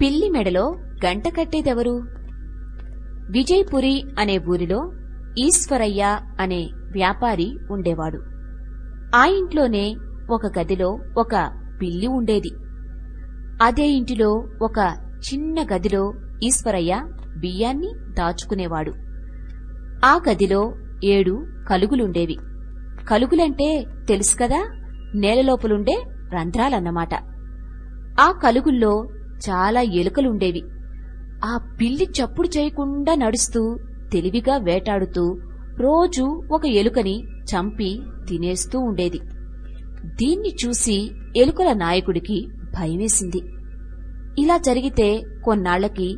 పిల్లి మెడలో గంట కట్టేదెవరు? విజయపురి అనే ఊరిలో ఈశ్వరయ్య అనే వ్యాపారి ఉండేవాడు. ఆ ఇంట్లోనే ఒక గదిలో ఒక పిల్లి ఉండేది. అదే ఇంటిలో ఒక చిన్న గదిలో ఈశ్వరయ్య బియ్యాన్ని దాచుకునేవాడు. ఆ గదిలో 7 కలుగులుండేవి. కలుగులంటే తెలుసు కదా, నేలలోపలుండే రంధ్రాలన్నమాట. ఆ కలుగుల్లో చాలా ఎలుకలుండేవి. ఆ పిల్లి చప్పుడు చేయకుండా నడుస్తూ తెలివిగా వేటాడుతూ రోజూ ఒక ఎలుకని చంపి తినేస్తూ ఉండేది. దీన్ని చూసి ఎలుకల నాయకుడికి భయమేసింది. ఇలా జరిగితే కొన్నాళ్లకి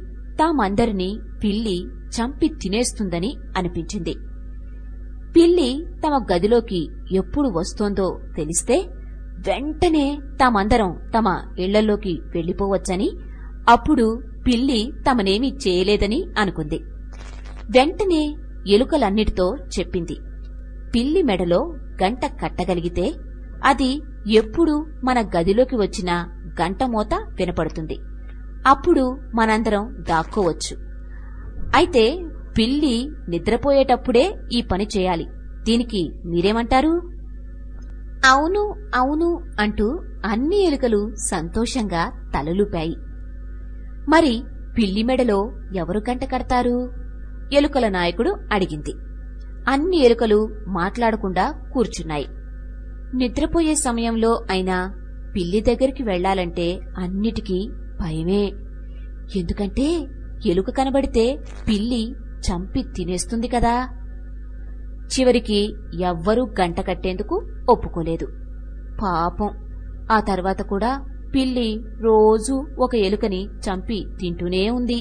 తామందరినీ పిల్లి చంపి తినేస్తుందని అనిపించింది. పిల్లి తమ గదిలోకి ఎప్పుడు వస్తోందో తెలిస్తే వెంటనే తామందరం తమ ఇళ్లలోకి వెళ్లిపోవచ్చని, అప్పుడు పిల్లి తమనేమీ చేయలేదని అనుకుంది. వెంటనే ఎలుకలన్నిటితో చెప్పింది, పిల్లి మెడలో గంట కట్టగలిగితే అది ఎప్పుడు మన గదిలోకి వచ్చినా గంట మోత వినపడుతుంది. అప్పుడు మనందరం దాక్కోవచ్చు. అయితే పిల్లి నిద్రపోయేటప్పుడే ఈ పని చేయాలి. దీనికి మీరేమంటారు? అవును అవును అంటూ అన్ని ఎలుకలు సంతోషంగా తలలూపాయి. మరి పిల్లి మెడలో ఎవరు గంట కడతారు? ఎలుకల నాయకుడు అడిగింది. అన్ని ఎలుకలు మాట్లాడకుండా కూర్చున్నాయి. నిద్రపోయే సమయంలో అయినా పిల్లి దగ్గరికి వెళ్లాలంటే అన్నిటికీ భయమే. ఎందుకంటే ఎలుక కనబడితే పిల్లి చంపి తినేస్తుంది కదా. చివరికి ఎవ్వరూ గంట కట్టేందుకు ఒప్పుకోలేదు. పాపం, ఆ తర్వాత కూడా పిల్లి రోజూ ఒక ఎలుకని చంపి తింటూనే ఉంది.